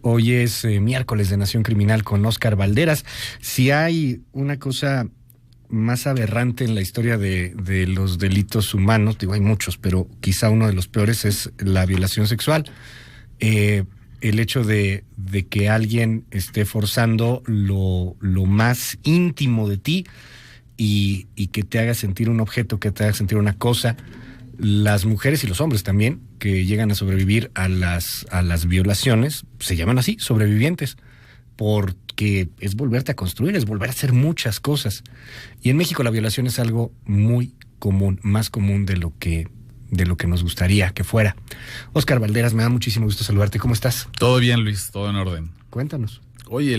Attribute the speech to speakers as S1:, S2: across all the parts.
S1: Hoy es miércoles de Nación Criminal con Óscar Balderas. Si hay una cosa más aberrante en la historia de los delitos humanos, digo, hay muchos, pero quizá uno de los peores es la violación sexual. El hecho de que alguien esté forzando lo más íntimo de ti y que te haga sentir un objeto, que te haga sentir una cosa. Las mujeres y los hombres también que llegan a sobrevivir a las violaciones se llaman así, sobrevivientes, porque es volverte a construir, es volver a hacer muchas cosas. Y en México la violación es algo muy común, más común de lo que nos gustaría que fuera. Óscar Balderas, me da muchísimo gusto saludarte. ¿Cómo estás?
S2: Todo bien, Luis, todo en orden.
S1: Cuéntanos.
S2: Oye,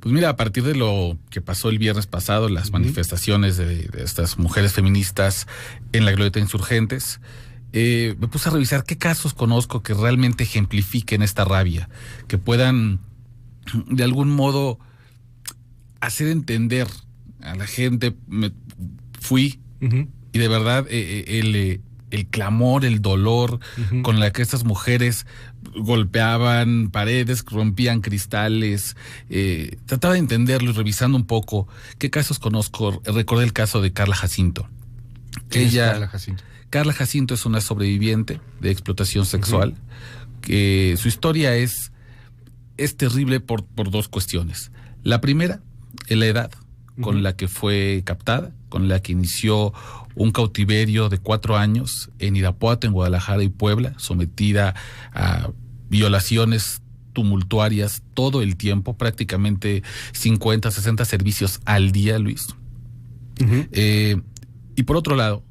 S2: pues mira, a partir de lo que pasó el viernes pasado, las manifestaciones de estas mujeres feministas en la Glorieta de Insurgentes, me puse a revisar qué casos conozco que realmente ejemplifiquen esta rabia, que puedan de algún modo hacer entender a la gente. Fui y de verdad el clamor, el dolor con la que estas mujeres golpeaban paredes, rompían cristales, trataba de entenderlo y revisando un poco qué casos conozco. Recordé el caso de Carla Jacinto. Carla Jacinto es una sobreviviente de explotación sexual, que su historia es terrible por dos cuestiones. La primera es la edad con la que fue captada, con la que inició un cautiverio de 4 años en Irapuato, en Guadalajara y Puebla, sometida a violaciones tumultuarias todo el tiempo, prácticamente 50, 60 servicios al día, Luis. Y por otro lado,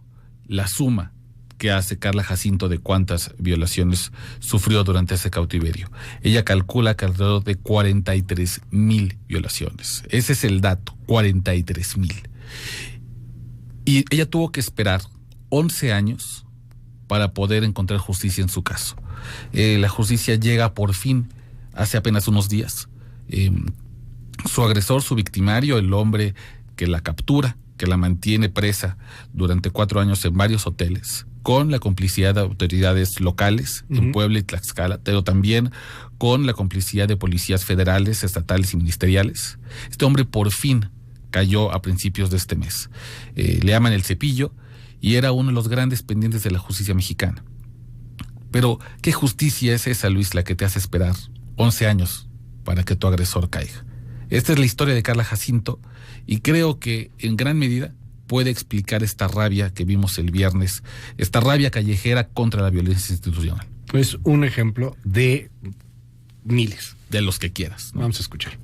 S2: la suma que hace Carla Jacinto de cuántas violaciones sufrió durante ese cautiverio. Ella calcula que alrededor de 43,000 violaciones. Ese es el dato, 43,000. Y ella tuvo que esperar 11 años para poder encontrar justicia en su caso. La justicia llega por fin hace apenas unos días. Su agresor, su victimario, el hombre que la captura, que la mantiene presa durante 4 años en varios hoteles, con la complicidad de autoridades locales en Puebla y Tlaxcala, pero también con la complicidad de policías federales, estatales y ministeriales. Este hombre por fin cayó a principios de este mes. Le llaman el Cepillo y era uno de los grandes pendientes de la justicia mexicana. Pero, ¿qué justicia es esa, Luis, la que te hace esperar 11 años para que tu agresor caiga? Esta es la historia de Carla Jacinto y creo que en gran medida puede explicar esta rabia que vimos el viernes, esta rabia callejera contra la violencia institucional.
S1: Es un ejemplo de miles.
S2: De los que quieras, ¿no?
S1: Vamos a escuchar.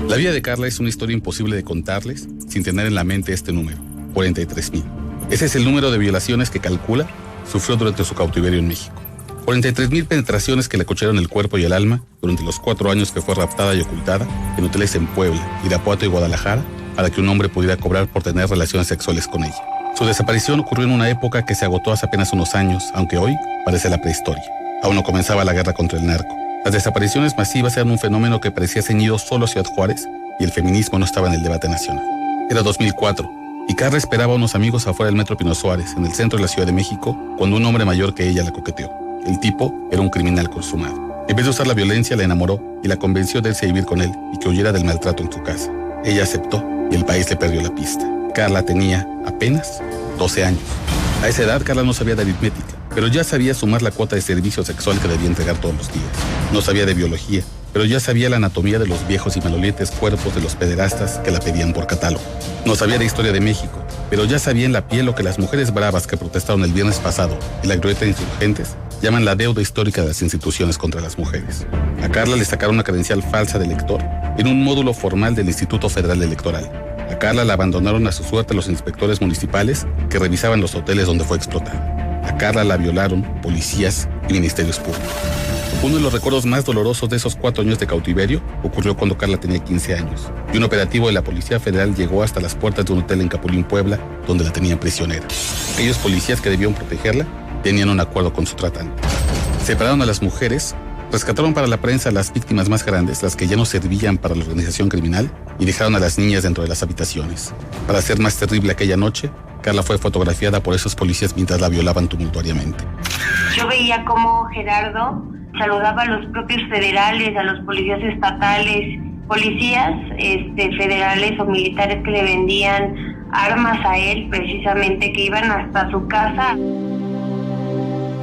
S3: La vida de Carla es una historia imposible de contarles sin tener en la mente este número, 43,000. Ese es el número de violaciones que calcula sufrió durante su cautiverio en México. 43,000 penetraciones que le cocharon el cuerpo y el alma durante los 4 años que fue raptada y ocultada en hoteles en Puebla, Irapuato y Guadalajara para que un hombre pudiera cobrar por tener relaciones sexuales con ella. Su desaparición ocurrió en una época que se agotó hace apenas unos años, aunque hoy parece la prehistoria. Aún no comenzaba la guerra contra el narco. Las desapariciones masivas eran un fenómeno que parecía ceñido solo a Ciudad Juárez y el feminismo no estaba en el debate nacional. Era 2004 y Carla esperaba a unos amigos afuera del Metro Pino Suárez, en el centro de la Ciudad de México, cuando un hombre mayor que ella la coqueteó. El tipo era un criminal consumado. En vez de usar la violencia, la enamoró y la convenció de irse a vivir con él y que huyera del maltrato en su casa. Ella aceptó y el país le perdió la pista. Carla tenía apenas 12 años. A esa edad, Carla no sabía de aritmética, pero ya sabía sumar la cuota de servicio sexual que debía entregar todos los días. No sabía de biología, pero ya sabía la anatomía de los viejos y malolientes cuerpos de los pederastas que la pedían por catálogo. No sabía de historia de México, pero ya sabía en la piel lo que las mujeres bravas que protestaron el viernes pasado en la Glorieta de Insurgentes llaman la deuda histórica de las instituciones contra las mujeres. A Carla le sacaron una credencial falsa de elector en un módulo formal del Instituto Federal Electoral. A Carla la abandonaron a su suerte los inspectores municipales que revisaban los hoteles donde fue explotada. A Carla la violaron policías y ministerios públicos. Uno de los recuerdos más dolorosos de esos 4 años de cautiverio ocurrió cuando Carla tenía 15 años y un operativo de la Policía Federal llegó hasta las puertas de un hotel en Capulín, Puebla, donde la tenían prisionera. Aquellos policías que debían protegerla tenían un acuerdo con su tratante. Separaron a las mujeres Rescataron para la prensa a las víctimas más grandes, las que ya no servían para la organización criminal, y dejaron a las niñas dentro de las habitaciones. Para hacer más terrible aquella noche, Carla fue fotografiada por esos policías mientras la violaban tumultuariamente.
S4: Yo veía cómo Gerardo saludaba a los propios federales, a los policías estatales, policías federales o militares que le vendían armas a él, precisamente, que iban hasta su casa.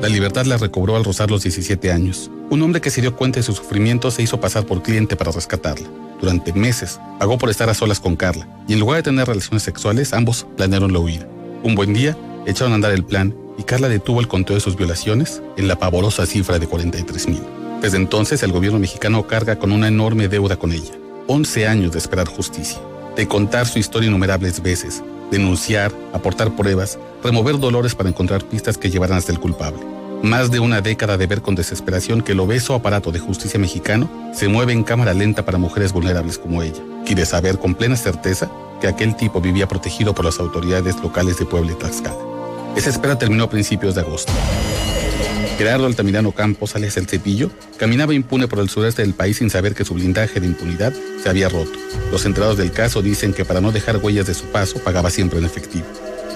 S3: La libertad la recobró al rozar los 17 años. Un hombre que se dio cuenta de su sufrimiento se hizo pasar por cliente para rescatarla. Durante meses pagó por estar a solas con Carla, y en lugar de tener relaciones sexuales, ambos planearon la huida. Un buen día, echaron a andar el plan, y Carla detuvo el conteo de sus violaciones en la pavorosa cifra de 43,000. Desde entonces, el gobierno mexicano carga con una enorme deuda con ella. 11 años de esperar justicia, de contar su historia innumerables veces, denunciar, aportar pruebas, remover dolores para encontrar pistas que llevaran hasta el culpable. Más de una década de ver con desesperación que el obeso aparato de justicia mexicano se mueve en cámara lenta para mujeres vulnerables como ella. Quiere saber con plena certeza que aquel tipo vivía protegido por las autoridades locales de Puebla y Tlaxcala. Esa espera terminó a principios de agosto. Gerardo Altamirano Campos, alias El Cepillo, caminaba impune por el sureste del país sin saber que su blindaje de impunidad se había roto. Los enterados del caso dicen que para no dejar huellas de su paso, pagaba siempre en efectivo.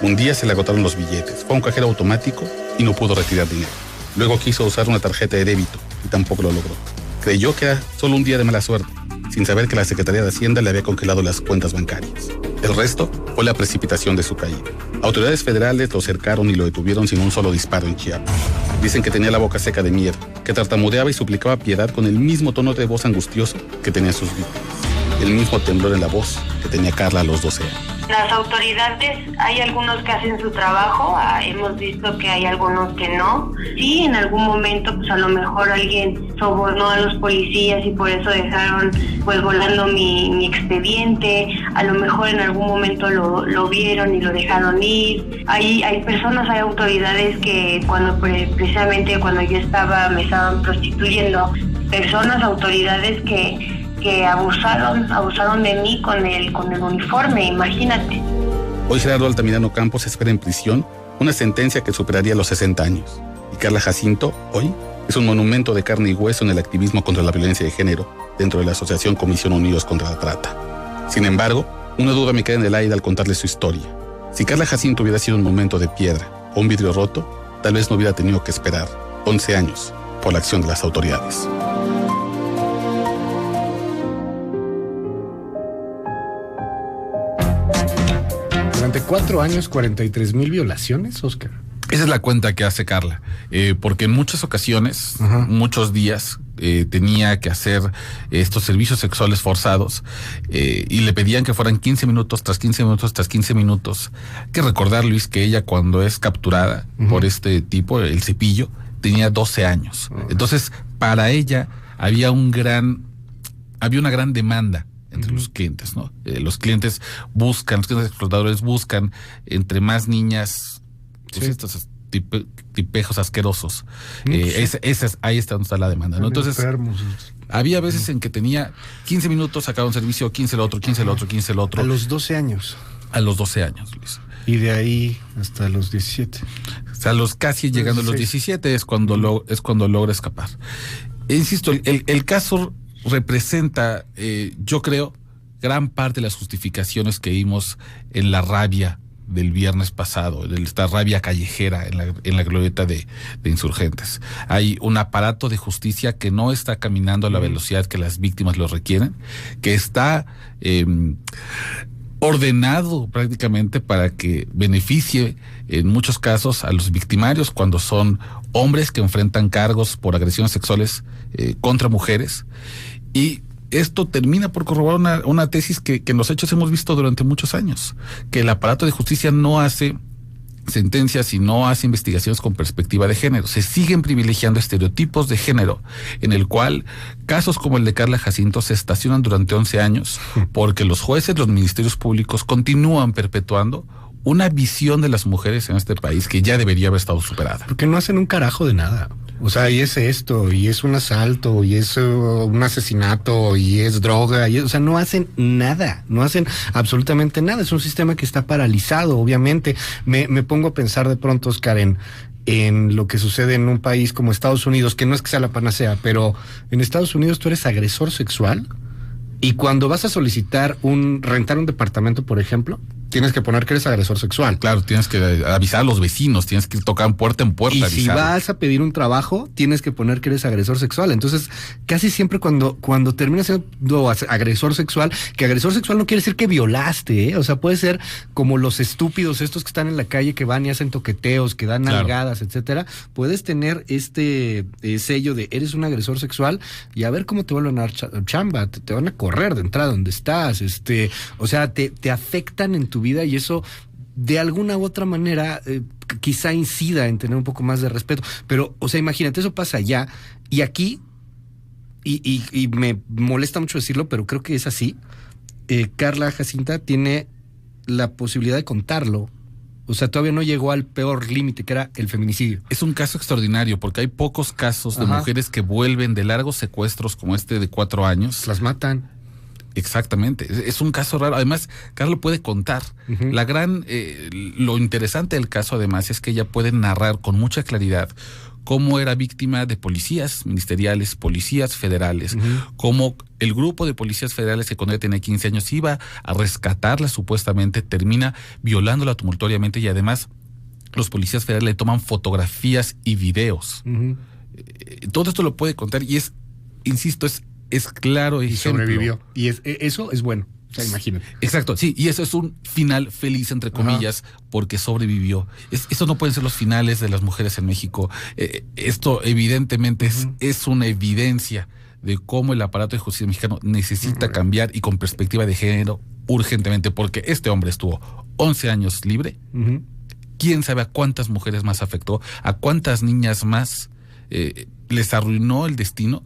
S3: Un día se le agotaron los billetes, fue a un cajero automático y no pudo retirar dinero. Luego quiso usar una tarjeta de débito y tampoco lo logró. Creyó que era solo un día de mala suerte, sin saber que la Secretaría de Hacienda le había congelado las cuentas bancarias. El resto fue la precipitación de su caída. Autoridades federales lo cercaron y lo detuvieron sin un solo disparo en Chiapas. Dicen que tenía la boca seca de miedo, que tartamudeaba y suplicaba piedad con el mismo tono de voz angustioso que tenía sus víctimas. El mismo temblor en la voz que tenía Carla a los 12 años.
S4: Las autoridades, hay algunos que hacen su trabajo, hemos visto que hay algunos que no. Sí, en algún momento, pues a lo mejor alguien sobornó a los policías y por eso dejaron pues volando mi expediente. A lo mejor en algún momento lo vieron y lo dejaron ir. Hay personas, hay autoridades que precisamente cuando yo me estaban prostituyendo, personas, autoridades que abusaron de mí con el uniforme, imagínate.
S3: Hoy Gerardo Altamirano Campos espera en prisión una sentencia que superaría los 60 años. Y Carla Jacinto, hoy, es un monumento de carne y hueso en el activismo contra la violencia de género dentro de la Asociación Comisión Unidos contra la Trata. Sin embargo, una duda me queda en el aire al contarle su historia. Si Carla Jacinto hubiera sido un momento de piedra o un vidrio roto, tal vez no hubiera tenido que esperar 11 años por la acción de las autoridades.
S1: Durante 4 años, 43,000 violaciones, Oscar.
S2: Esa es la cuenta que hace Carla, porque en muchas ocasiones, muchos días, tenía que hacer estos servicios sexuales forzados y le pedían que fueran 15 minutos tras 15 minutos tras 15 minutos. Hay que recordar, Luis, que ella cuando es capturada por este tipo, el Cepillo, tenía 12 años. Entonces, para ella había una gran demanda entre los clientes, ¿no? Los clientes explotadores buscan entre más niñas, pues estos tipejos asquerosos. Ahí está donde está la demanda, ¿no? Entonces, había veces en que tenía 15 minutos, sacaba un servicio, 15 el otro, 15 el otro, 15 el otro.
S1: A los 12 años.
S2: A los 12 años, Luis.
S1: Y de ahí hasta los 17.
S2: O sea, casi llegando a los 17 es cuando logra escapar. Insisto, el caso representa, yo creo, gran parte de las justificaciones que vimos en la rabia del viernes pasado, esta rabia callejera en la glorieta de insurgentes. Hay un aparato de justicia que no está caminando a la velocidad que las víctimas lo requieren, que está ordenado prácticamente para que beneficie en muchos casos a los victimarios cuando son hombres que enfrentan cargos por agresiones sexuales contra mujeres. Y esto termina por corroborar una tesis que en los hechos hemos visto durante muchos años, que el aparato de justicia no hace sentencias y no hace investigaciones con perspectiva de género. Se siguen privilegiando estereotipos de género, en el cual casos como el de Carla Jacinto se estacionan durante 11 años, porque los jueces, los ministerios públicos continúan perpetuando una visión de las mujeres en este país que ya debería haber estado superada.
S1: Porque no hacen un carajo de nada. O sea, y es esto, y es un asalto, y es un asesinato, y es droga, o sea, no hacen nada, no hacen absolutamente nada. Es un sistema que está paralizado, obviamente. Me pongo a pensar de pronto, Oscar, en lo que sucede en un país como Estados Unidos, que no es que sea la panacea, pero en Estados Unidos tú eres agresor sexual y cuando vas a solicitar rentar un departamento, por ejemplo, tienes que poner que eres agresor sexual.
S2: Claro, tienes que avisar a los vecinos, tienes que tocar puerta en puerta.
S1: Y
S2: avisar.
S1: si vas a pedir un trabajo, tienes que poner que eres agresor sexual. Entonces, casi siempre cuando terminas siendo agresor sexual, que agresor sexual no quiere decir que violaste, ¿eh? O sea, puede ser como los estúpidos estos que están en la calle, que van y hacen toqueteos, que dan nalgadas, etcétera. Puedes tener este sello de eres un agresor sexual y a ver cómo te vuelven a dar chamba, te van a correr de entrada donde estás, o sea, te afectan en tu vida y eso de alguna u otra manera quizá incida en tener un poco más de respeto, pero, o sea, imagínate, eso pasa allá y aquí, y me molesta mucho decirlo, pero creo que es así, Carla Jacinta tiene la posibilidad de contarlo. O sea, todavía no llegó al peor límite, que era el feminicidio.
S2: Es un caso extraordinario, porque hay pocos casos de mujeres que vuelven de largos secuestros como este de 4 años.
S1: Las matan.
S2: Exactamente, es un caso raro. Además, Carla puede contar. Lo interesante del caso, además, es que ella puede narrar con mucha claridad cómo era víctima de policías ministeriales, policías federales, cómo el grupo de policías federales que cuando ella tenía 15 años iba a rescatarla supuestamente, termina violándola tumultuariamente y además los policías federales le toman fotografías y videos. Todo esto lo puede contar y insisto, es claro ejemplo.
S1: Y sobrevivió. Y eso es bueno. O sea, imagínate.
S2: Exacto, sí, y eso es un final feliz, entre comillas, porque sobrevivió. Eso no pueden ser los finales de las mujeres en México. Esto evidentemente es una evidencia de cómo el aparato de justicia mexicano necesita cambiar y con perspectiva de género urgentemente, porque este hombre estuvo 11 años libre. ¿Quién sabe a cuántas mujeres más afectó? ¿A cuántas niñas más les arruinó el destino?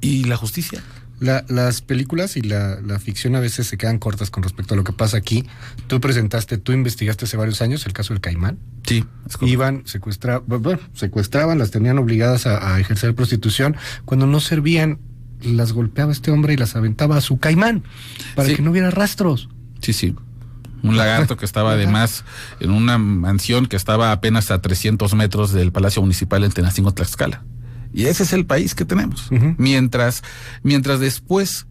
S2: ¿Y la justicia?
S1: Las películas y la ficción a veces se quedan cortas con respecto a lo que pasa aquí. Tú investigaste hace varios años el caso del Caimán.
S2: Sí.
S1: Iban, secuestraban, las tenían obligadas a ejercer prostitución. Cuando no servían, las golpeaba este hombre y las aventaba a su Caimán para que no hubiera rastros.
S2: Sí. Un lagarto que estaba además en una mansión que estaba apenas a 300 metros del Palacio Municipal en Tenancingo, Tlaxcala. Y ese es el país que tenemos. Mientras después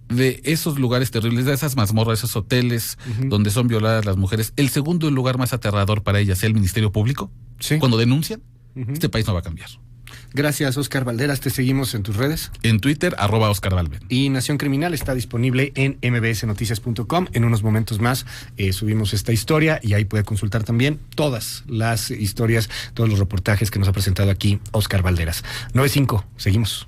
S2: de esos lugares terribles, de esas mazmorras, esos hoteles donde son violadas las mujeres, el segundo lugar más aterrador para ellas es el Ministerio Público, cuando denuncian, este país no va a cambiar.
S1: Gracias, Oscar Valderas. Te seguimos en tus redes.
S2: En Twitter, @Oscar Valven.
S1: Y Nación Criminal está disponible en mbsnoticias.com. En unos momentos más subimos esta historia y ahí puede consultar también todas las historias, todos los reportajes que nos ha presentado aquí Oscar Valderas. 9:05, seguimos.